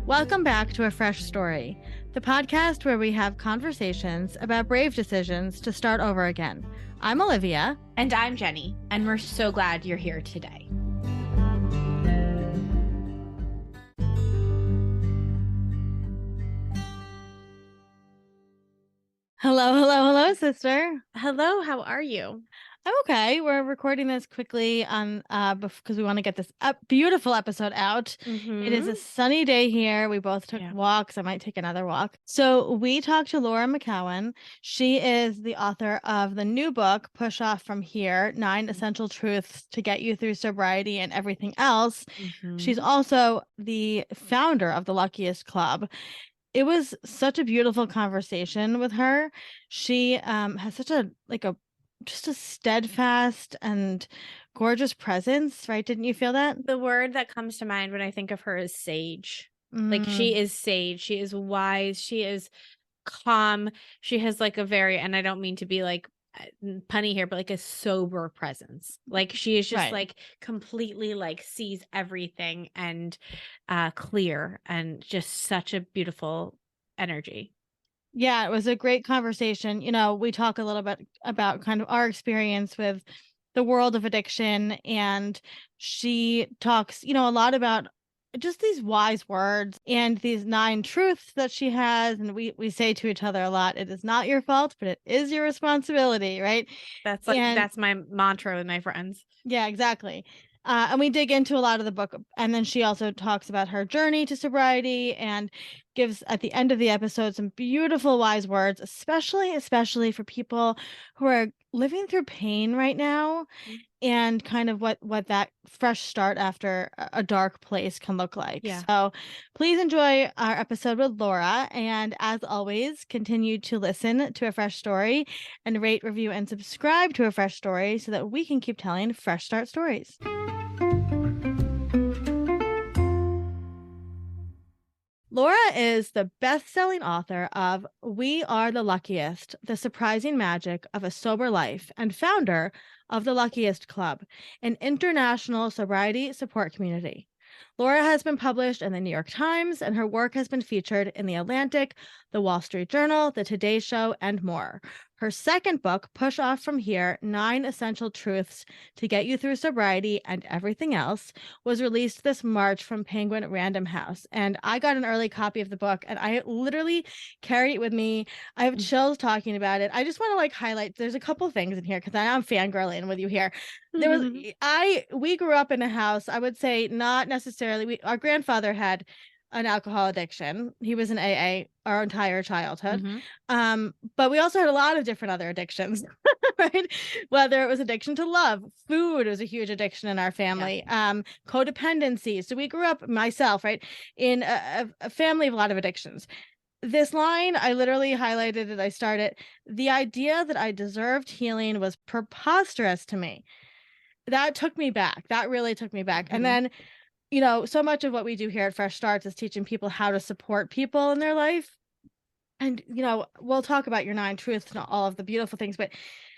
Welcome back to A Fresh Story, the podcast where we have conversations about brave decisions to start over again. I'm Olivia. And I'm Jenny, and we're so glad you're here today. Hello, sister. Hello, how are you? I'm okay. We're recording this quickly on because we want to get this beautiful episode out. It is a sunny day here. We both took walks. I might take another walk. So we talked to Laura McKowen. She is the author of the new book, Push Off From Here, 9 Essential Truths to Get You Through Sobriety and Everything Else. She's also the founder of the Luckiest Club. It was such a beautiful conversation with her. She has such just a steadfast and gorgeous presence, right? Didn't you feel that? The word that comes to mind when I think of her is sage. Like, she is sage. She is wise. She is calm. She has like a very, and I don't mean to be like punny here, but like a sober presence. Like, she is just like completely like sees everything and clear, and just such a beautiful energy. Yeah, it was a great conversation. You know, we talk a little bit about kind of our experience with the world of addiction, and she talks, a lot about just these wise words and these 9 truths that she has. And we say to each other a lot, it is not your fault, but it is your responsibility, right? That's my mantra with my friends. Yeah, exactly. And we dig into a lot of the book. And then she also talks about her journey to sobriety and gives at the end of the episode some beautiful wise words, especially for people who are living through pain right now, and kind of what that fresh start after a dark place can look like. Yeah. So please enjoy our episode with Laura. And as always, continue to listen to A Fresh Story and rate, review, and subscribe to A Fresh Story so that we can keep telling fresh start stories. Laura is the best-selling author of We Are The Luckiest, The Surprising Magic of a Sober Life, and founder of the Luckiest Club, an international sobriety support community. Laura has been published in the New York Times, and her work has been featured in The Atlantic, The Wall Street Journal, The Today Show, and more. Her second book, Push Off From Here, 9 Essential Truths to Get You Through Sobriety and Everything Else, was released this March from Penguin Random House. And I got an early copy of the book, and I literally carry it with me. I have chills talking about it. I just want to highlight, there's a couple things in here because I'm fangirling with you here. We grew up in a house, I would say not necessarily, our grandfather had an alcohol addiction. He was in AA our entire childhood. But we also had a lot of different other addictions, right? Whether it was addiction to love, food was a huge addiction in our family, codependency. So we grew up, myself, right, in a family of a lot of addictions. This line, I literally highlighted it. I started, the idea that I deserved healing was preposterous to me. That took me back. That really took me back. And then, so much of what we do here at Fresh Starts is teaching people how to support people in their life. And, we'll talk about your 9 truths and all of the beautiful things, but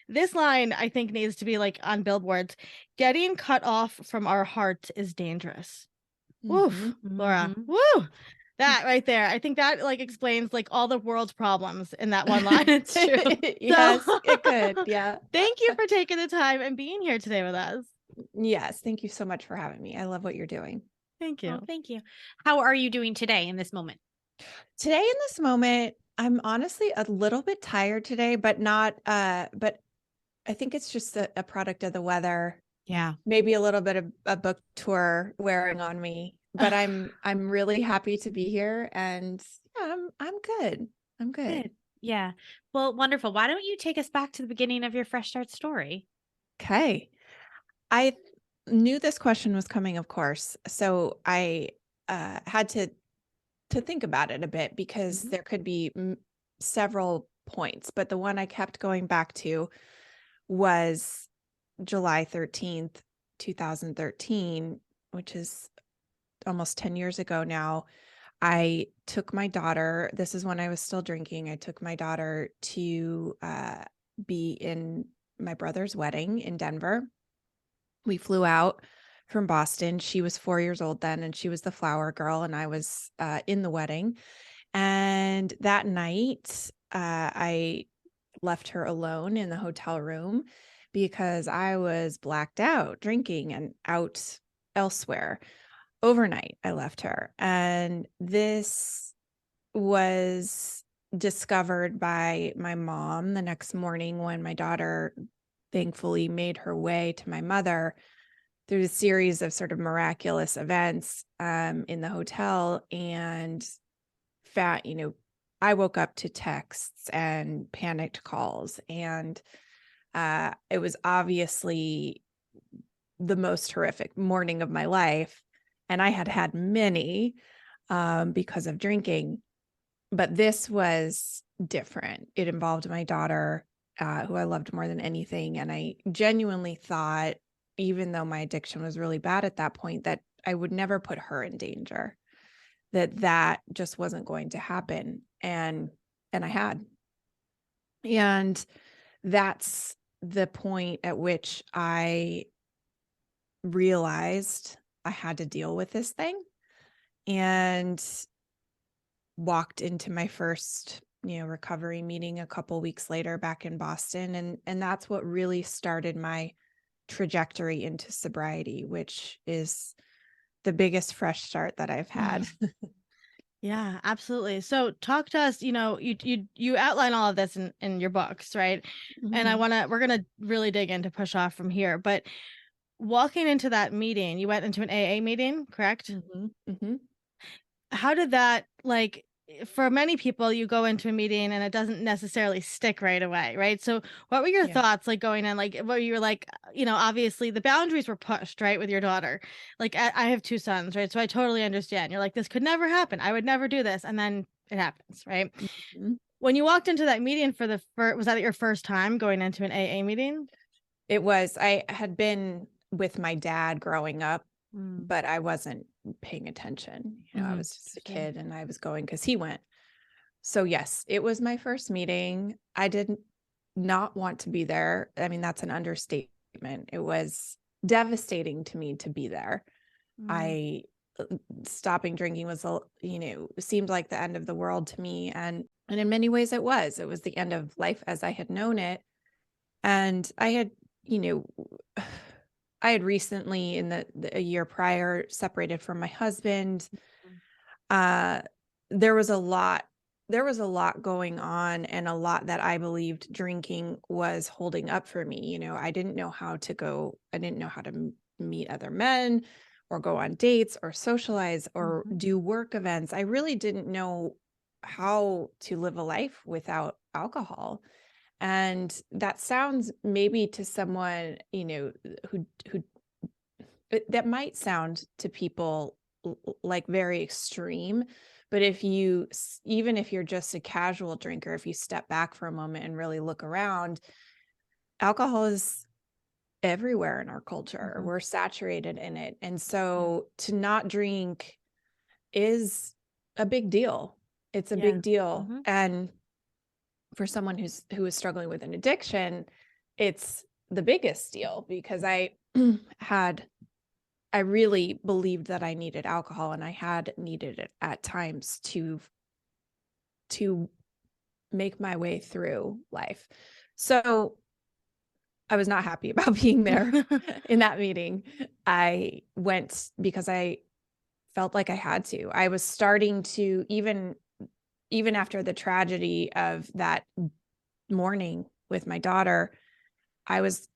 this line, I think, needs to be on billboards. Getting cut off from our hearts is dangerous. Woof, Laura. Woo! That right there. I think that explains all the world's problems in that one line. It's true. Yes, it could. Yeah. Thank you for taking the time and being here today with us. Yes. Thank you so much for having me. I love what you're doing. Thank you. Oh, thank you. How are you doing today in this moment? Today in this moment, I'm honestly a little bit tired today, but not, but I think it's just a product of the weather. Yeah. Maybe a little bit of a book tour wearing on me, but I'm really happy to be here, and yeah, I'm good. I'm good. Yeah. Well, wonderful. Why don't you take us back to the beginning of your Fresh Start story? Okay. I knew this question was coming, of course. So I had to think about it a bit, because there could be several points, but the one I kept going back to was July 13th, 2013, which is almost 10 years ago now. I took my daughter, this is when I was still drinking. I took my daughter to be in my brother's wedding in Denver. We flew out from Boston. She was 4 years old then, and she was the flower girl, and I was in the wedding. And that night, I left her alone in the hotel room because I was blacked out drinking and out elsewhere. Overnight, I left her. And this was discovered by my mom the next morning when my daughter thankfully made her way to my mother through a series of sort of miraculous events in the hotel. And I woke up to texts and panicked calls, and it was obviously the most horrific morning of my life. And I had had many because of drinking, but this was different. It involved my daughter, who I loved more than anything. And I genuinely thought, even though my addiction was really bad at that point, that I would never put her in danger, that just wasn't going to happen. And I had. And that's the point at which I realized I had to deal with this thing, and walked into my first, recovery meeting a couple weeks later back in Boston. And that's what really started my trajectory into sobriety, which is the biggest fresh start that I've had. Yeah, absolutely. So talk to us, you outline all of this in your books, right? And Mhm. we're gonna really dig into push off from here. But walking into that meeting, you went into an AA meeting, correct? Mhm. Mhm. How did that, like, for many people, you go into a meeting and it doesn't necessarily stick right away, right? So what were your Yeah. thoughts, like, going in, like, what you were like, obviously the boundaries were pushed, right, with your daughter. Like, I have two sons, right? So I totally understand. You're like, this could never happen. I would never do this. And then it happens, right? Mhm. When you walked into that meeting for the first, was that your first time going into an AA meeting? It was. I had been with my dad growing up, Mm. but I wasn't paying attention. I Mm-hmm. was just a kid, and I was going because he went. So yes, it was my first meeting. I did not want to be there. I mean, that's an understatement. It was devastating to me to be there. Mm. I stopping drinking was, seemed like the end of the world to me, and in many ways it was. It was the end of life as I had known it. And I had, you know, I had recently in a year prior separated from my husband. Uh, there was a lot, going on, and a lot that I believed drinking was holding up for me. I didn't know how to go. I didn't know how to meet other men or go on dates or socialize or Mhm. do work events. I really didn't know how to live a life without alcohol. And that sounds maybe to someone, who that might sound to people like very extreme. But even if you're just a casual drinker, if you step back for a moment and really look around, alcohol is everywhere in our culture. Mhm. We're saturated in it. And Yeah. so to not drink is a big deal. It's a Yeah. big deal. Mhm. And for someone who is struggling with an addiction, it's the biggest deal, because I had I really believed that I needed alcohol, and I had needed it at times to make my way through life. So I was not happy about being there in that meeting. I went because I felt like I had to. I was starting to, even after the tragedy of that morning with my daughter, I was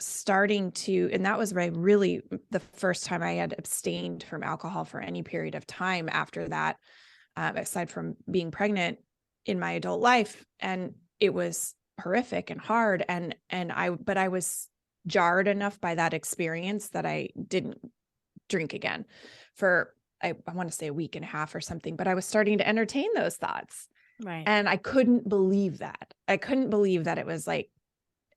starting to, and that was really the first time I had abstained from alcohol for any period of time after that, aside from being pregnant in my adult life. And it was horrific and hard. But I was jarred enough by that experience that I didn't drink again for, I want to say, a week and a half or something, but I was starting to entertain those thoughts. Right. And I couldn't believe that. I couldn't believe that it was like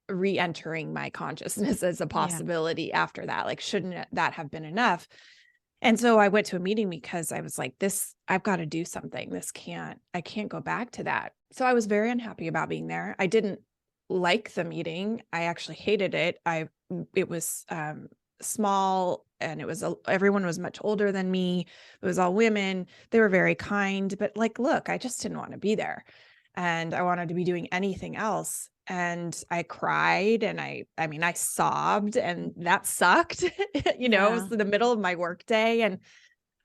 re-entering my consciousness as a Yeah. possibility after that. Like, shouldn't that have been enough? And so I went to a meeting because I was like, I've got to do something. I can't go back to that. So I was very unhappy about being there. I didn't like the meeting. I actually hated it. It was small and everyone was much older than me. It was all women. They were very kind, but like, look, I just didn't want to be there, and I wanted to be doing anything else. And I cried, and I mean, I sobbed, and that sucked. It Yeah. was in the middle of my work day, and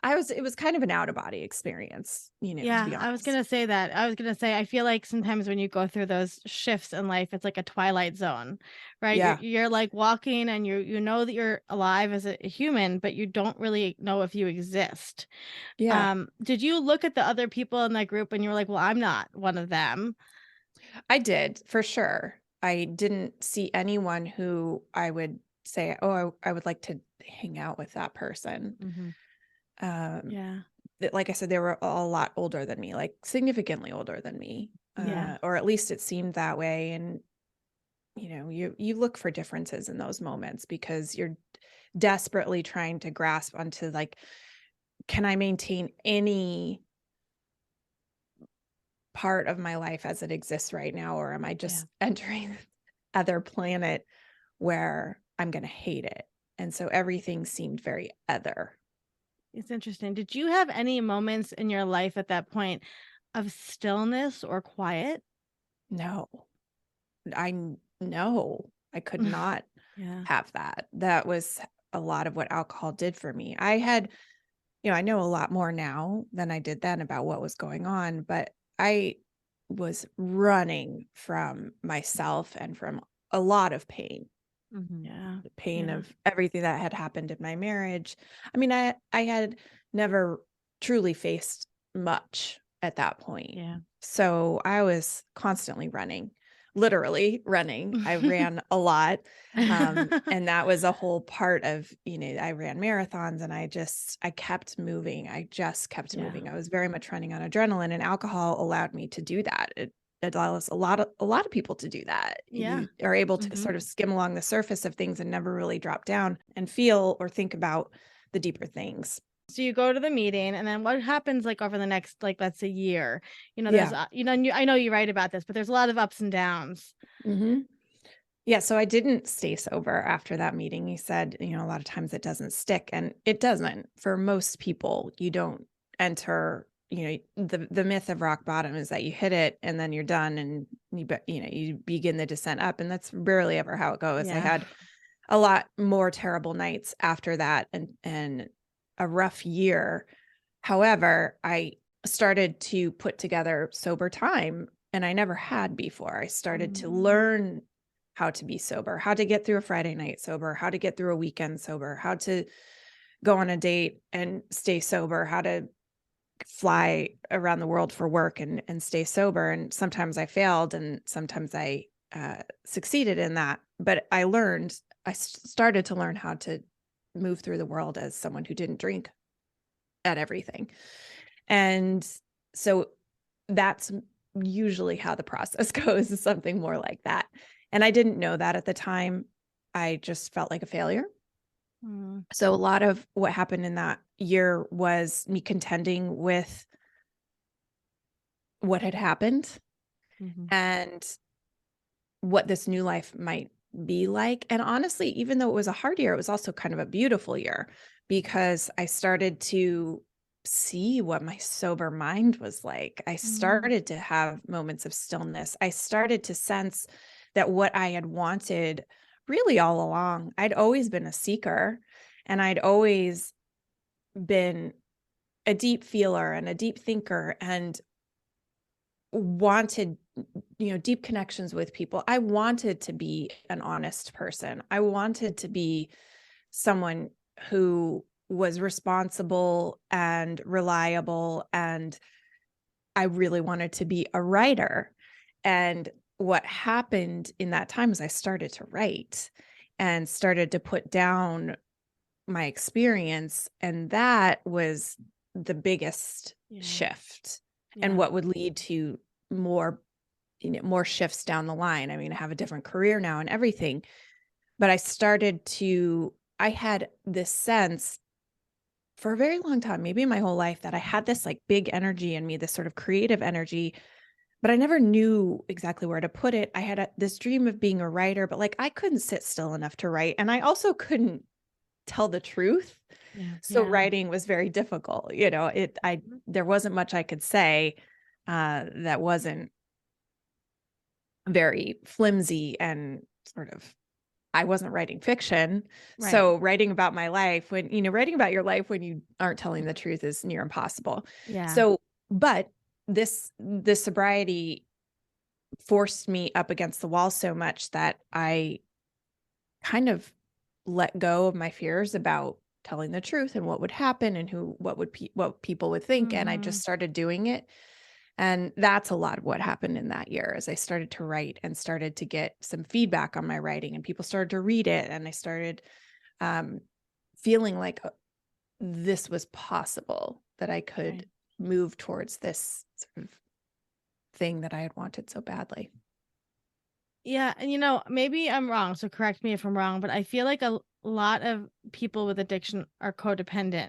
it was kind of an out of body experience, to be Yeah, I was honest. gonna say that. I was gonna say, I feel like sometimes when you go through those shifts in life, it's like a twilight zone, right? You're Yeah. you're like walking and you know that you're alive as a human, but you don't really know if you exist. Yeah. Did you look at the other people in that group and you were like, well, I'm not one of them? I did, for sure. I didn't see anyone who I would say, "Oh, I would like to hang out with that person." Hmm. Um, Yeah. like I said, they were a lot older than me, like significantly older than me, Yeah. or at least it seemed that way. And you look for differences in those moments because you're desperately trying to grasp onto, like, can I maintain any part of my life as it exists right now, or am I Yeah. just entering other planet where I'm going to hate it? And so everything seemed very other. It's interesting. Did you have any moments in your life at that point of stillness or quiet? No, no, I could not Yeah. have that. That was a lot of what alcohol did for me. I know a lot more now than I did then about what was going on, but I was running from myself and from a lot of pain. Yeah. The pain Yeah. of everything that had happened in my marriage. I mean, I had never truly faced much at that point. Yeah. So I was constantly running, literally running. I ran a lot. And that was a whole part of, I ran marathons, and I kept moving. I just kept Yeah. moving. I was very much running on adrenaline, and alcohol allowed me to do that. It allows a lot of people to do that. Yeah. You are able to Mhm. sort of skim along the surface of things and never really drop down and feel or think about the deeper things. So you go to the meeting, and then what happens like over the next, like, let's say year? There's Yeah. and I know you write about this, but there's a lot of ups and downs. Hmm. Yeah. So I didn't stay sober after that meeting. He said, a lot of times it doesn't stick, and it doesn't for most people. You don't enter, the myth of rock bottom is that you hit it and then you're done, and you begin the descent up. And that's rarely ever how it goes. I Yeah. had a lot more terrible nights after that, and a rough year. However, I started to put together sober time, and I never had before. I started to Mm. learn how to be sober, how to get through a Friday night sober, how to get through a weekend sober, how to go on a date and stay sober, how to fly around the world for work and stay sober. And sometimes I failed, and sometimes I succeeded in that. But I started to learn how to move through the world as someone who didn't drink at everything. And so that's usually how the process goes, is something more like that. And I didn't know that at the time. I just felt like a failure. Mm. So a lot of what happened in that year was me contending with what had happened Mhm. and what this new life might be like. And honestly, even though it was a hard year, it was also kind of a beautiful year, because I started to see what my sober mind was like. I Mm. started to have moments of stillness. I started to sense that what I had wanted really all along, I'd always been a seeker, and I'd always been a deep feeler and a deep thinker, and wanted, deep connections with people. I wanted to be an honest person. I wanted to be someone who was responsible and reliable, and I really wanted to be a writer. And what happened in that time is I started to write and started to put down my experience, and that was the biggest Yeah. shift, and Yeah. what would lead to more more shifts down the line. I mean, I have a different career now and everything, but I had this sense for a very long time, maybe my whole life, that I had this like big energy in me, this sort of creative energy, but I never knew exactly where to put it. I had this dream of being a writer, but like I couldn't sit still enough to write. And I also couldn't tell the truth. Yeah. So Yeah. writing was very difficult. You know, there wasn't much I could say that wasn't very flimsy and sort of, I wasn't writing fiction. Right. So writing about my life writing about your life when you aren't telling the truth is near impossible. Yeah. So, but this sobriety forced me up against the wall so much that I kind of let go of my fears about telling the truth and what would happen and what people would think. And I just started doing it. And that's a lot of what happened in that year as I started to write and started to get some feedback on my writing, and people started to read it. And I started feeling like this was possible, that I could move towards this sort of thing that I had wanted so badly. Yeah, and maybe I'm wrong, so correct me if I'm wrong, but I feel like a lot of people with addiction are codependent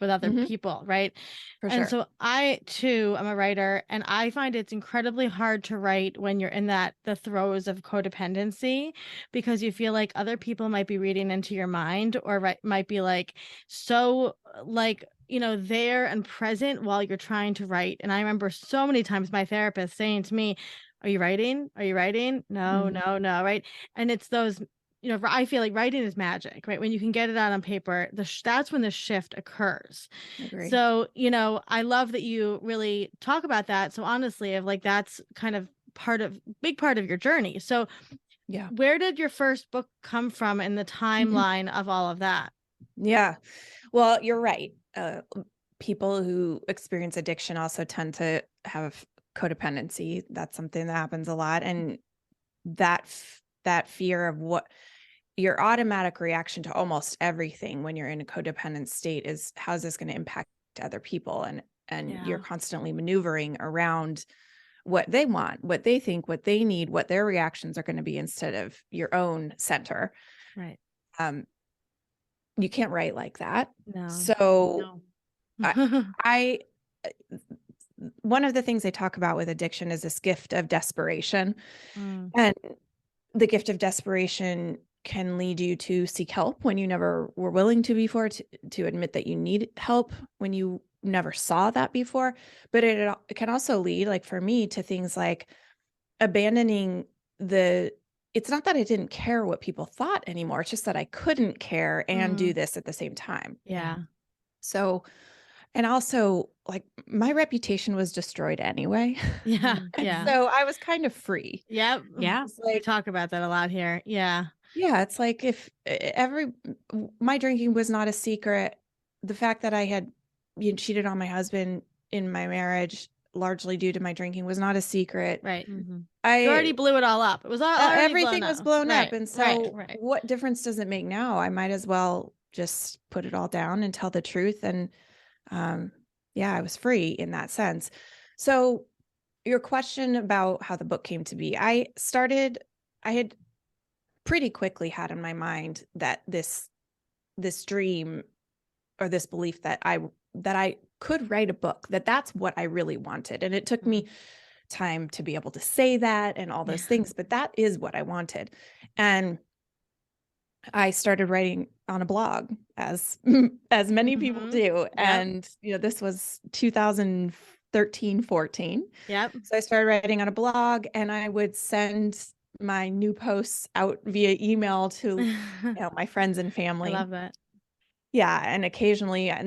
with other Mhm. people, right? For And sure. so I too am a writer, and I find it's incredibly hard to write when you're in the throes of codependency, because you feel like other people might be reading into your mind, or might be like so like there and present while you're trying to write. And I remember so many times my therapist saying to me, "Are you writing? Are you writing? No, Mhm. no, no," right? And it's those, I feel like writing is magic, right? When you can get it out on paper, that's when the shift occurs. Agree. So, I love that you really talk about that. So honestly, of like that's kind of big part of your journey. So, Yeah. where did your first book come from in the timeline of all of that? Yeah. Well, you're right. People who experience addiction also tend to have codependency. That's something that happens a lot. And that fear of what your automatic reaction to almost everything when you're in a codependent state is, how's this going to impact other people? And you're Yeah. constantly maneuvering around what they want, what they think, what they need, what their reactions are going to be, instead of your own center. Right. Um, you can't write like that. No. So I, No. I one of the things they talk about with addiction is this gift of desperation. Mm, And the gift of desperation can lead you to seek help when you never were willing to before, to admit that you need help when you never saw that before. But it can also lead, like for me, to things like abandoning it's not that I didn't care what people thought anymore. It's just that I couldn't care and do mm, this at the same time. yeah. So, and also, like, my reputation was destroyed anyway. Yeah. And Yeah. so I was kind of free. Yep. Yeah. It's We like, talk about that a lot here. Yeah. yeah, it's like if my drinking was not a secret, the fact that I had cheated on my husband in my marriage, largely due to my drinking, was not a secret. Right. Mhm. You I already blew it all up. It was already blown Everything was up. blown up. Right. And Right. so Right. what difference does it make now? I might as well just put it all down and tell the truth. And um, yeah, I was free in that sense. So your question about how the book came to be, I had pretty quickly had in my mind that this dream, or this belief that I could write a book, that's what I really wanted. And it took me time to be able to say that and all Yeah. those things, but that is what I wanted. And I started writing on a blog, as as many people Mhm. do. Yep. And this was 2013, 14. Yep. So I started writing on a blog, and I would send my new posts out via email to my friends and I family. love that. Yeah, and occasionally I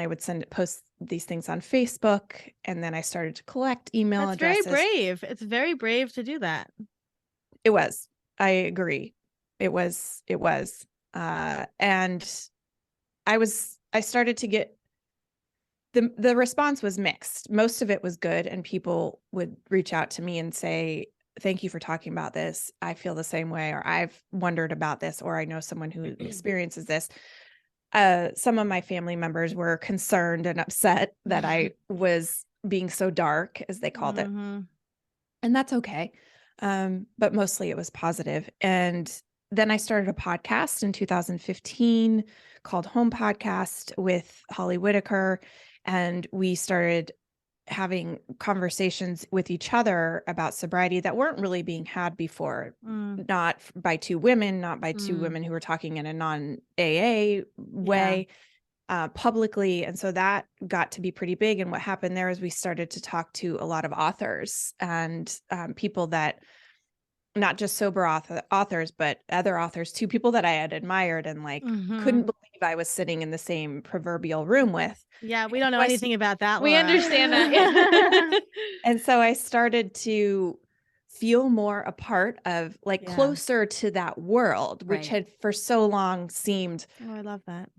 would post these things on Facebook, and then I started to collect email That's very addresses. brave. It's very brave to do that. It was. I agree. It was. And I started to get the response was mixed. Most of it was good, and people would reach out to me and say, "Thank you for talking about this. I feel the same way," or "I've wondered about this," or "I know someone who experiences this." Some of my family members were concerned and upset that I was being so dark, as they called it. Mhm. And that's okay. But mostly it was positive. And then I started a podcast in 2015 called Home Podcast with Holly Whitaker. And we started having conversations with each other about sobriety that weren't really being had before, not by two women, not by two women who were talking in a non-AA way, publicly. And so that got to be pretty big. And what happened there is we started to talk to a lot of authors and people that, not just sober authors, but other authors too, people that I had admired and like couldn't believe I was sitting in the same proverbial room with. Yeah, we don't know anything about that, We Laura. understand that. And so I started to feel more a part of, like, closer to that world, which had for so long seemed Oh, I love that.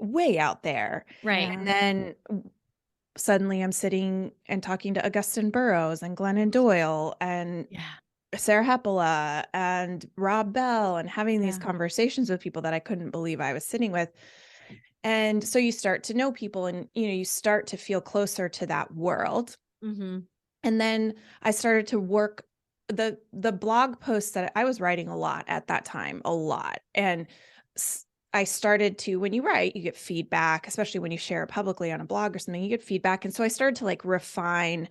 way out there. Right. And then suddenly I'm sitting and talking to Augustine Burroughs and Glennon Doyle and Sarah Hepola and Rob Bell and having these conversations with people that I couldn't believe I was sitting with. And so you start to know people and, you start to feel closer to that world. And then I started to work the blog posts that I was writing a lot at that time, a lot. And I started to, when you write, you get feedback, especially when you share it publicly on a blog or something, you get feedback. And so I started to like refine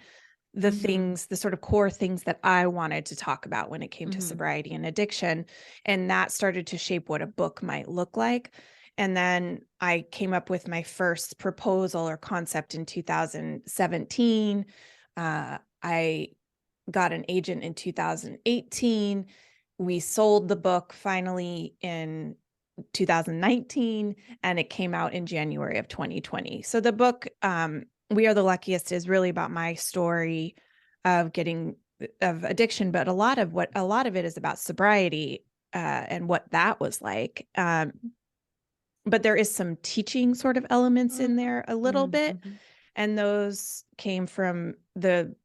the things, the sort of core things that I wanted to talk about when it came to sobriety and addiction. And that started to shape what a book might look like. And then I came up with my first proposal or concept in 2017. I got an agent in 2018. We sold the book finally in 2019, and it came out in January of 2020. So the book, We Are The Luckiest, is really about my story of addiction, but a lot of it is about sobriety and what that was like. But there is some teaching sort of elements in there a little bit. And those came from the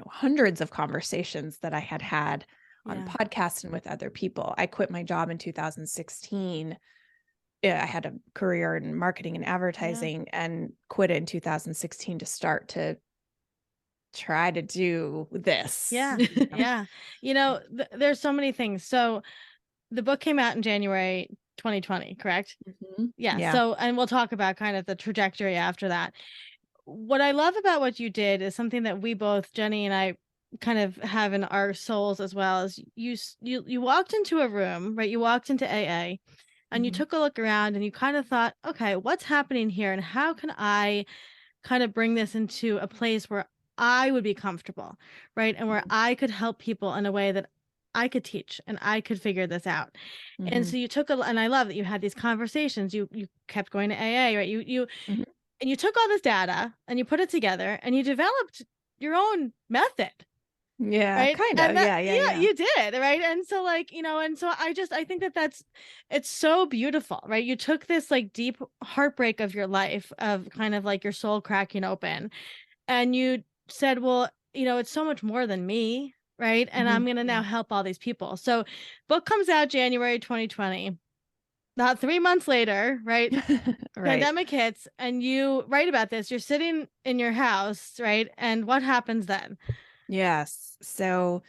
hundreds of conversations that I had on podcasts and with other people. I quit my job in 2016. I had a career in marketing and advertising and quit it in 2016 to start to try to do this. Yeah. There's so many things. So the book came out in January 2020, correct? Yeah. So, and we'll talk about kind of the trajectory after that. What I love about what you did is something that we both, Jenny and I, kind of have in our souls as well, is you walked into a room, right? You walked into AA and you took a look around and you kind of thought, okay, what's happening here? And how can I kind of bring this into a place where I would be comfortable, right? And where I could help people in a way that I could teach and I could figure this out. And so you took and I love that you had these conversations. You kept going to AA, right? And you took all this data and you put it together and you developed your own method. Yeah, right? kind of. Yeah, you did, right? And so like, and so I think that it's so beautiful, right? You took this like deep heartbreak of your life, of kind of like your soul cracking open, and you said, well, it's so much more than me, right? And I'm going to now help all these people. So book comes out January 2020. Not 3 months later, right? Pandemic hits and you write about this. You're sitting in your house, right? And what happens then? Yes. So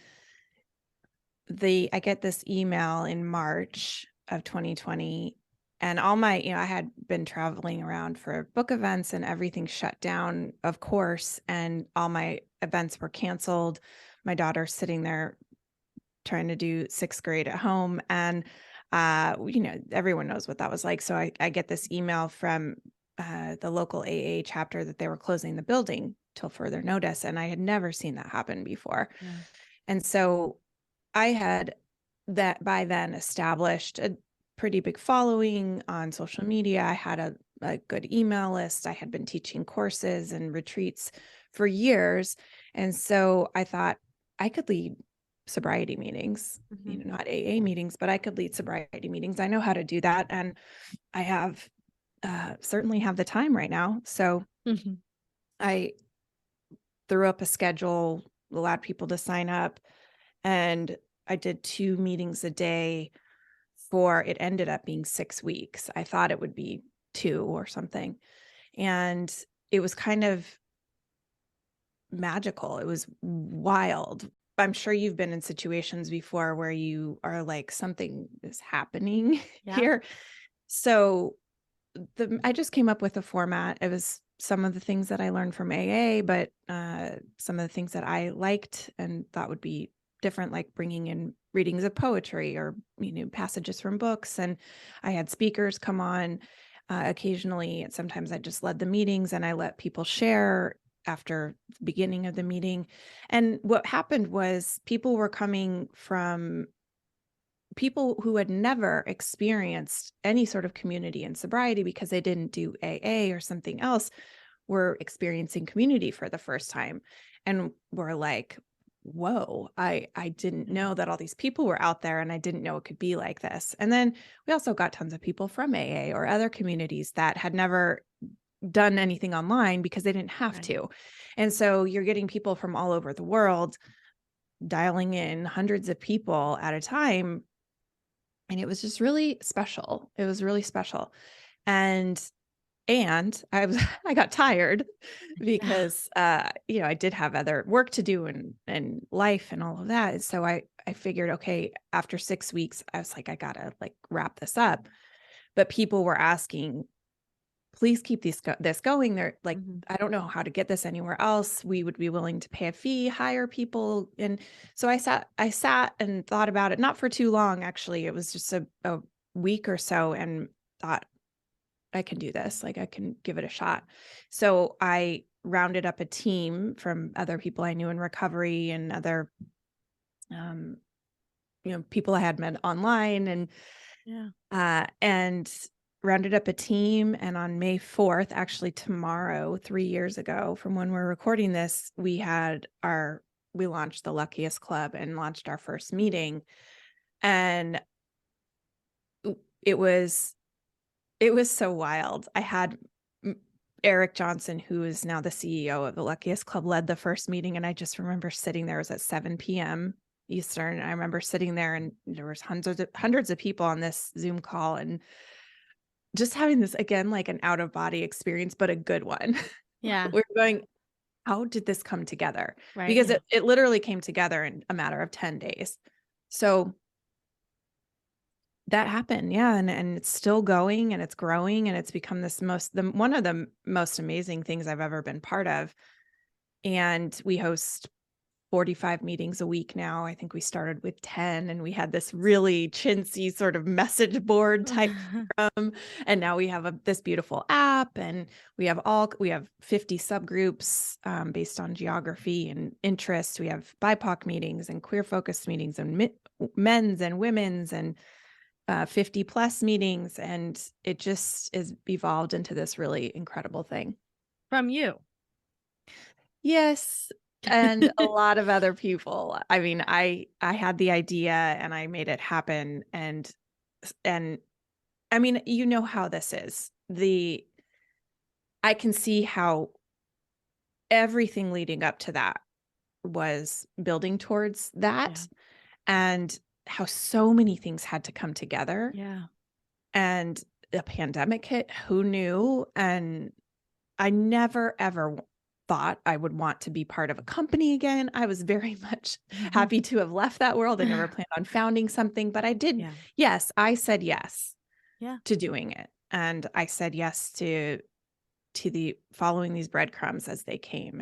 I get this email in March of 2020, and all my, I had been traveling around for book events and everything shut down, of course, and all my events were canceled. My daughter's sitting there trying to do 6th grade at home. And, everyone knows what that was like. So I get this email from the local AA chapter that they were closing the building till further notice. And I had never seen that happen before. And so I had that by then established a pretty big following on social media. I had a good email list. I had been teaching courses and retreats for years. And so I thought I could lead sobriety meetings, not AA meetings, but I could lead sobriety meetings. I know how to do that. And I have certainly have the time right now. So I threw up a schedule, allowed people to sign up, and I did 2 meetings a day it ended up being 6 weeks. I thought it would be 2 or something. And it was kind of magical. It was wild. I'm sure you've been in situations before where you are like, something is happening here. So I just came up with a format. It was some of the things that I learned from AA, but some of the things that I liked and thought would be different, like bringing in readings of poetry or, passages from books. And I had speakers come on occasionally. And sometimes I just led the meetings and I let people share after the beginning of the meeting. And what happened was people were coming from people who had never experienced any sort of community in sobriety because they didn't do AA or something else, were experiencing community for the first time. And were like, whoa, I didn't know that all these people were out there, and I didn't know it could be like this. And then we also got tons of people from AA or other communities that had never done anything online because they didn't have to. And so you're getting people from all over the world dialing in, hundreds of people at a time. And it was just really special. It was really special. And I got tired because I did have other work to do and life and all of that. And so I figured, okay, after 6 weeks, I was like, I gotta like wrap this up. But people were asking, please keep this going. They're like, I don't know how to get this anywhere else. We would be willing to pay a fee, hire people. And so I sat and thought about it, not for too long, actually. It was just a week or so, and thought, I can do this. Like, I can give it a shot. So I rounded up a team from other people I knew in recovery and other, people I had met online, and rounded up a team. And on May 4th, actually tomorrow, 3 years ago from when we're recording this, we launched the Luckiest Club and launched our first meeting. And it was so wild. I had Eric Johnson, who is now the CEO of the Luckiest Club, led the first meeting. And I just remember sitting there. It was at 7 p.m. Eastern. I remember sitting there, and there was hundreds of people on this Zoom call, and just having this, again, like an out of body experience, but a good one. Yeah. We're going, how did this come together? Right. Because it literally came together in a matter of 10 days. So that happened. Yeah. And it's still going, and it's growing, and it's become one of the most amazing things I've ever been part of. And we host 45 meetings a week now. I think we started with 10, and we had this really chintzy sort of message board type and now we have this beautiful app, and we have 50 subgroups based on geography and interests. We have BIPOC meetings and queer focused meetings and men's and women's and 50 plus meetings. And it just is evolved into this really incredible thing. From you. Yes. And a lot of other people. I mean, I had the idea and I made it happen. And I mean, you know how this is. I can see how everything leading up to that was building towards that, and how so many things had to come together. Yeah. And the pandemic hit, who knew? And I never, ever thought I would want to be part of a company again. I was very much happy to have left that world. I never planned on founding something, but I did. Yeah. Yes, I said yes to doing it. And I said yes to the following these breadcrumbs as they came.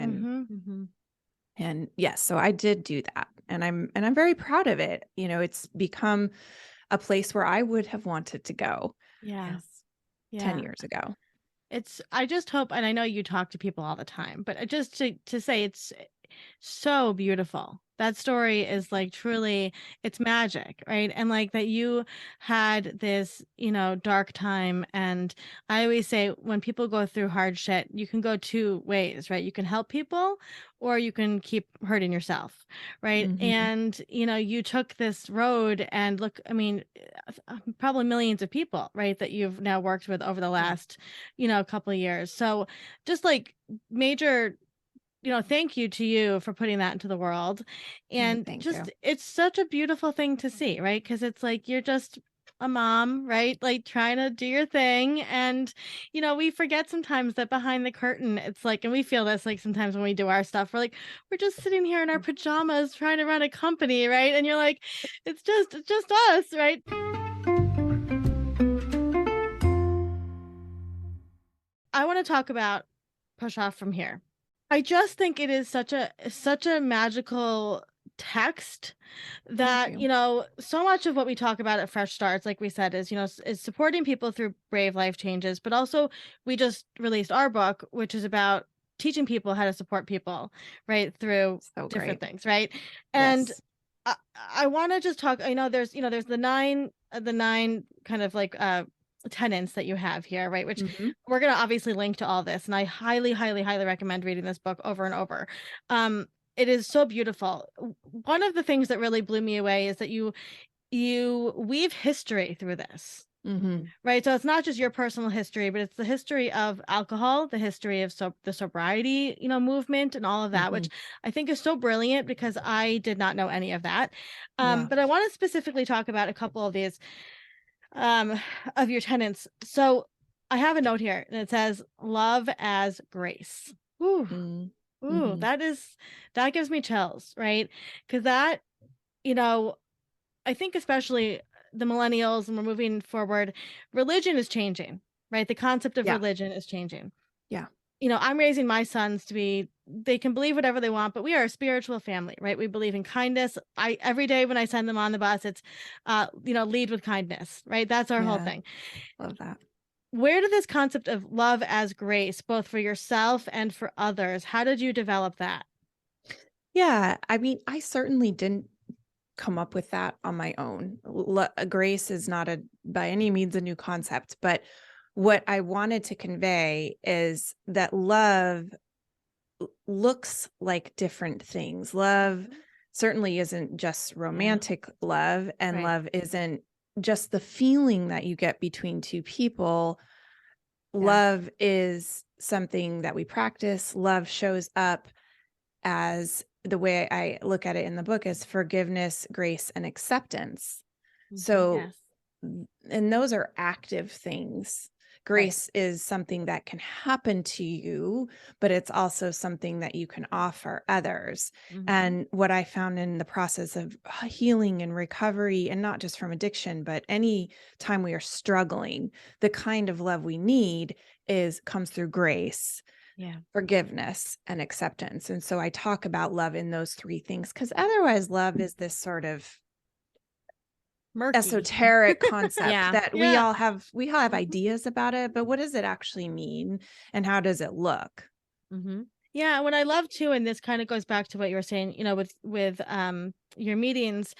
And yes, so I did do that. And I'm very proud of it. It's become a place where I would have wanted to go. Yes. 10 years ago. I just hope, and I know you talk to people all the time, but just to say, it's so beautiful. That story is like truly, it's magic, right? And like that you had this, dark time. And I always say, when people go through hard shit, you can go two ways, right? You can help people, or you can keep hurting yourself, right? And you took this road, and look, I mean, probably millions of people, right, that you've now worked with over the last couple of years. So just like major thank you to you for putting that into the world. And it's such a beautiful thing to see, right? Because it's like you're just a mom, right? Like trying to do your thing. And, we forget sometimes that behind the curtain, it's like, and we feel this like sometimes when we do our stuff, we're just sitting here in our pajamas trying to run a company, right? And you're like, it's just us, right? I want to talk about push off from here. I just think it is such a magical text Thank that, you. so much of what we talk about at Fresh Starts, like we said, is, is supporting people through brave life changes, but also we just released our book, which is about teaching people how to support people, right, through So different great. things, right? And Yes. I want to just talk, there's the nine kind of like tenets that you have here, right? Which Hmm. we're going to obviously link to all this, and I highly, highly, highly recommend reading this book over and over. It is so beautiful. One of the things that really blew me away is that you weave history through this. Hmm. Right. So it's not just your personal history, but it's the history of alcohol, the history of the sobriety, movement and all of that, Hmm. which I think is so brilliant because I did not know any of that. Yeah. But I want to specifically talk about a couple of these um of your tenets. So I have a note here and it says love as grace. Ooh, ooh, Mm-hmm. that gives me chills, right? Because that, you know, I think especially the millennials and we're moving forward, religion is changing, right? The concept of Yeah. religion is changing. Yeah. I'm raising my sons to be, they can believe whatever they want, but we are a spiritual family, right? We believe in kindness. Every day when I send them on the bus, it's, lead with kindness, right? That's our whole Yeah. thing. Love that. Where did this concept of love as grace, both for yourself and for others, how did you develop that? Yeah. I mean, I certainly didn't come up with that on my own. Grace is not by any means a new concept, but what I wanted to convey is that love looks like different things. Love Mhm. certainly isn't just Yeah. romantic love, and Right. love isn't just the feeling that you get between two people. Yeah. Love is something that we practice. Love shows up as the way I look at it in the book as forgiveness, grace, and acceptance. So, Yes. and those are active things. Right. Grace is something that can happen to you, but it's also something that you can offer others. Hmm. And what I found in the process of healing and recovery, and not just from addiction, but any time we are struggling, the kind of love we need comes through grace, Yeah. forgiveness, and acceptance. And so I talk about love in those three things because otherwise love is this sort of Murky. esoteric concept Yeah. that Yeah. we all have Mhm. ideas about it, but what does it actually mean and how does it look? Mm-hmm. Yeah, what I love too, and this kind of goes back to what you were saying, with your meetings,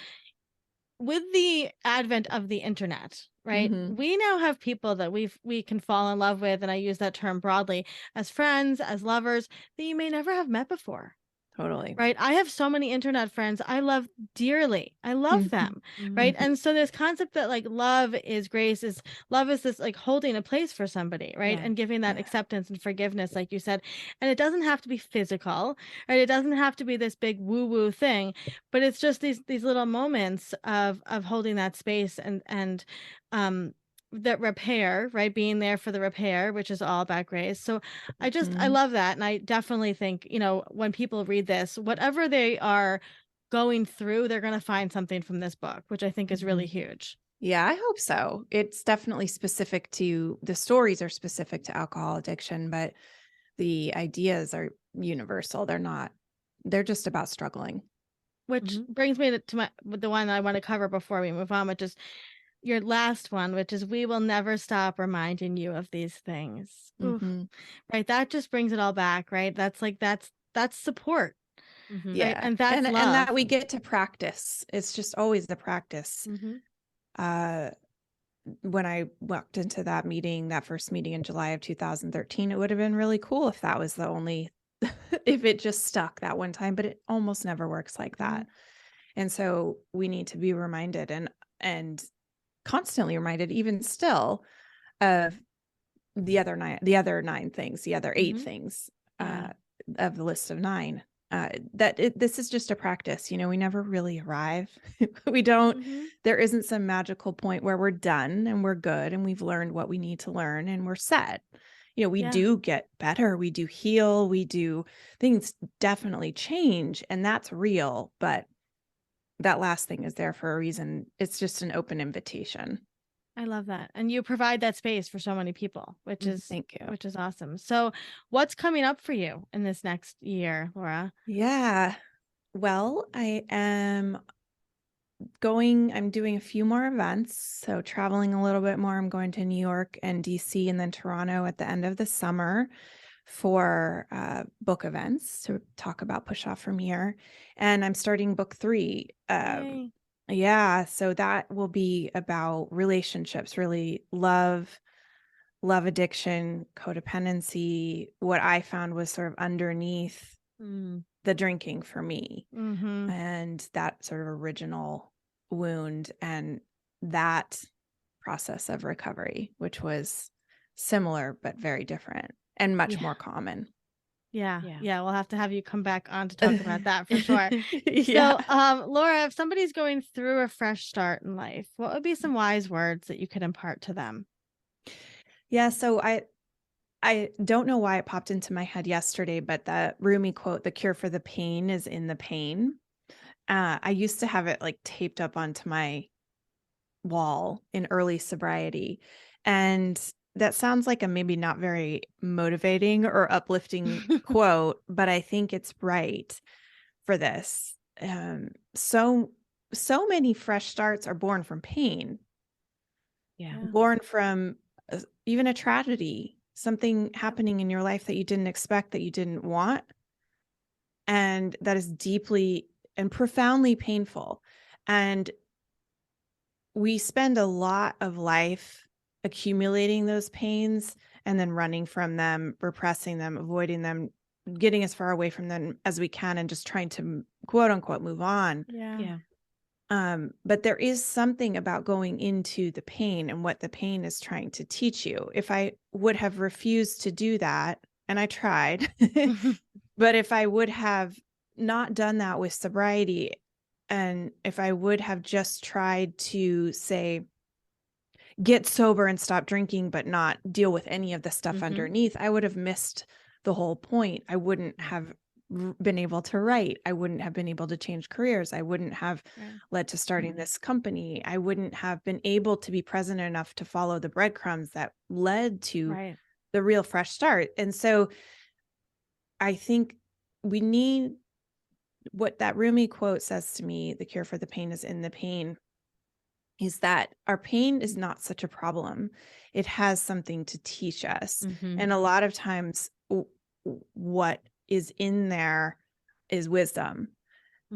with the advent of the internet, right? Mhm. We now have people that we can fall in love with, and I use that term broadly, as friends, as lovers that you may never have met before. Totally. Right? I have so many internet friends I love dearly. I love Mhm. them, Mm-hmm. right? Mhm. And so this concept that like love is grace is love is this like holding a place for somebody, right? Yeah. And giving that Yeah. acceptance and forgiveness, like you said. And it doesn't have to be physical, right? It doesn't have to be this big woo-woo thing, but it's just these little moments of holding that space and um that repair, right? Being there for the repair, which is all about grace. So I Mhm. love that. And I definitely think, when people read this, whatever they are going through, they're going to find something from this book, which I think is really Mhm. huge. Yeah, I hope so. It's definitely specific to the stories are specific to alcohol addiction, but the ideas are universal. They're just about struggling. Which Mm-hmm. brings me to the one I want to cover before we move on, which is your last one, which is we will never stop reminding you of these things. Ooh, Mhm. right. That just brings it all back, right? That's support, Mm-hmm. right? Yeah. And that's And that love. we get to practice. It's just always the practice. Hmm. Uh when I walked into that first meeting in July of 2013, it would have been really cool if that was the only if it just stuck that one time, but it almost never works like Hmm. that. And so we need to be reminded and constantly reminded even still of the other nine things, the other eight Hmm. things Yeah. of the list of nine. This is just a practice. We never really arrive. We don't, Hmm. there isn't some magical point where we're done and we're good and we've learned what we need to learn and we're set. We Yeah. do get better, we do heal, things definitely change, and that's real. But that last thing is there for a reason. It's just an open invitation. I love that. And you provide that space for so many people, Thank you. which is awesome. So what's coming up for you in this next year, Laura? Yeah. Well, I'm doing a few more events. So traveling a little bit more. I'm going to New York and DC and then Toronto at the end of the summer for book events to talk about Push Off From Here. And I'm starting book 3. Yay. Yeah. So that will be about relationships, really love addiction, codependency. What I found was sort of underneath the drinking for me, and that sort of original wound and that process of recovery, which was similar but very different and much more common. Yeah. Yeah. Yeah. We'll have to have you come back on to talk about that for sure. Yeah. So, Laura, if somebody's going through a fresh start in life, what would be some wise words that you could impart to them? Yeah. So I don't know why it popped into my head yesterday, but the Rumi quote, "The cure for the pain is in the pain." I used to have it like taped up onto my wall in early sobriety. And that sounds like a maybe not very motivating or uplifting quote, but I think it's right for this. So many fresh starts are born from pain, Yeah. born from even a tragedy, something happening in your life that you didn't expect, that you didn't want, and that is deeply and profoundly painful. And we spend a lot of life accumulating those pains and then running from them, repressing them, avoiding them, getting as far away from them as we can, and just trying to quote unquote move on. Yeah. But there is something about going into the pain and what the pain is trying to teach you. If I would have refused to do that, and I tried, but if I would have not done that with sobriety, and if I would have just tried to say, get sober and stop drinking, but not deal with any of the stuff underneath, I would have missed the whole point. I wouldn't have been able to write. I wouldn't have been able to change careers. I wouldn't have led to starting this company. I wouldn't have been able to be present enough to follow the breadcrumbs that led to the real fresh start. And so I think we need, what that Rumi quote says to me, "The cure for the pain is in the pain," is that our pain is not such a problem. It has something to teach us. And a lot of times what is in there is wisdom.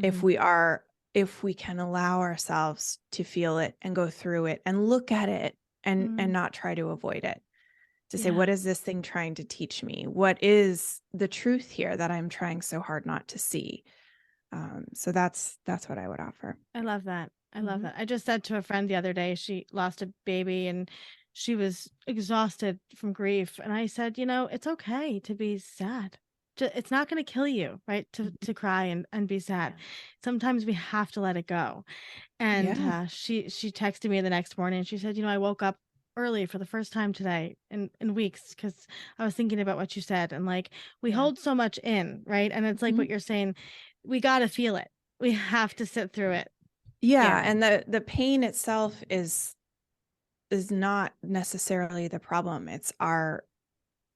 If we can allow ourselves to feel it and go through it and look at it and not try to avoid it, to say, what is this thing trying to teach me? What is the truth here that I'm trying so hard not to see? So that's what I would offer. I love that. I love that. I just said to a friend the other day, she lost a baby and she was exhausted from grief. And I said, it's okay to be sad. It's not going to kill you, right? To cry and be sad. Sometimes we have to let it go. And she texted me the next morning and she said, I woke up early for the first time today in weeks because I was thinking about what you said. And like, we hold so much in, right? And it's like what you're saying, we got to feel it. We have to sit through it. Yeah. And the pain itself is not necessarily the problem. It's our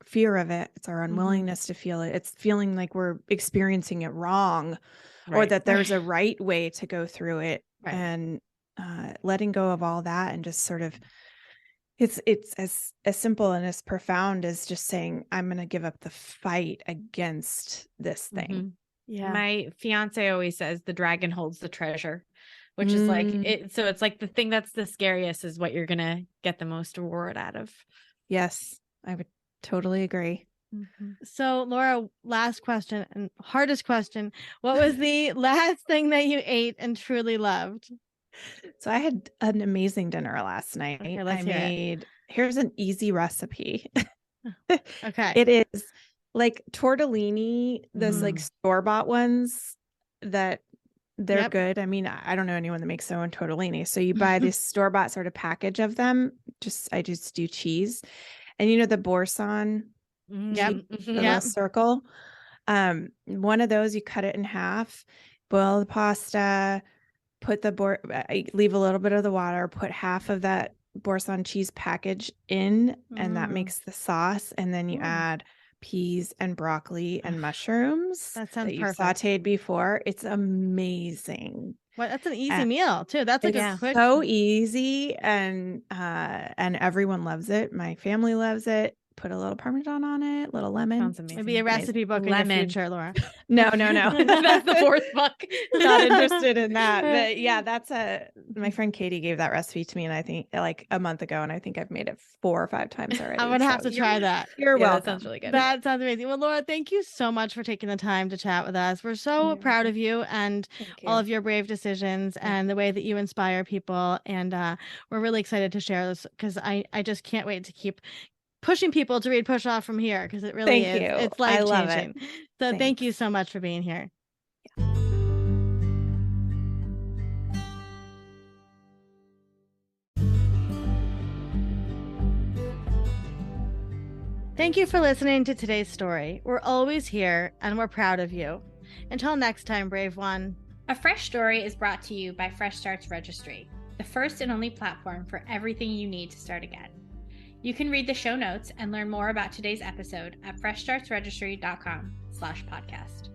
fear of it. It's our unwillingness to feel it. It's feeling like we're experiencing it wrong, or that there's a right way to go through it, and letting go of all that and just sort of, it's as simple and as profound as just saying, I'm going to give up the fight against this thing. Yeah. My fiance always says the dragon holds the treasure, which is like it. So it's like the thing that's the scariest is what you're going to get the most reward out of. Yes, I would totally agree. So Laura, last question and hardest question. What was the last thing that you ate and truly loved? So I had an amazing dinner last night. Okay, let's hear it. Here's an easy recipe. Okay. It is like tortellini, those like store-bought ones that they're good. I mean, I don't know anyone that makes their own tortellini. So you buy this store-bought sort of package of them. I just do cheese. And the Boursin, the circle. One of those, you cut it in half, boil the pasta, put leave a little bit of the water, put half of that boursin cheese package in, and that makes the sauce. And then you add peas and broccoli and mushrooms That sounds you perfect. sauteed before. It's amazing. Well, that's an easy meal too. That's like a quick. So easy, and everyone loves it. My family loves it. Put a little Parmesan on it, little lemon. Sounds amazing. Maybe a recipe book in your future, Laura. No. That's the fourth book. Not interested in that. But yeah, my friend Katie gave that recipe to me, and I think like a month ago, and I think I've made it 4 or 5 times already. I'm gonna have to try that. You're welcome. That sounds really good. That sounds amazing. Well, Laura, thank you so much for taking the time to chat with us. We're so proud of you and all of your brave decisions and the way that you inspire people. And we're really excited to share this because I just can't wait to keep pushing people to read Push Off from here because it really is. It's life changing. So thank you so much for being here. Thank you for listening to today's story. We're always here and we're proud of you. Until next time, brave one. A Fresh Story is brought to you by Fresh Starts Registry, the first and only platform for everything you need to start again. You can read the show notes and learn more about today's episode at freshstartsregistry.com/podcast.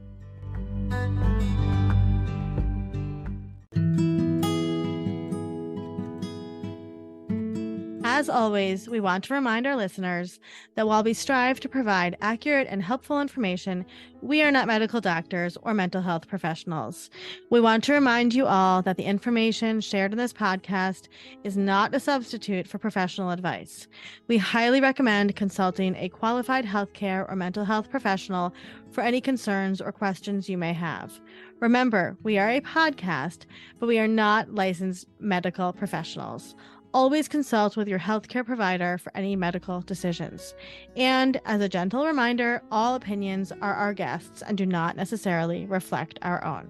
As always, we want to remind our listeners that while we strive to provide accurate and helpful information, we are not medical doctors or mental health professionals. We want to remind you all that the information shared in this podcast is not a substitute for professional advice. We highly recommend consulting a qualified healthcare or mental health professional for any concerns or questions you may have. Remember, we are a podcast, but we are not licensed medical professionals. Always consult with your healthcare provider for any medical decisions. And as a gentle reminder, all opinions are our guests and do not necessarily reflect our own.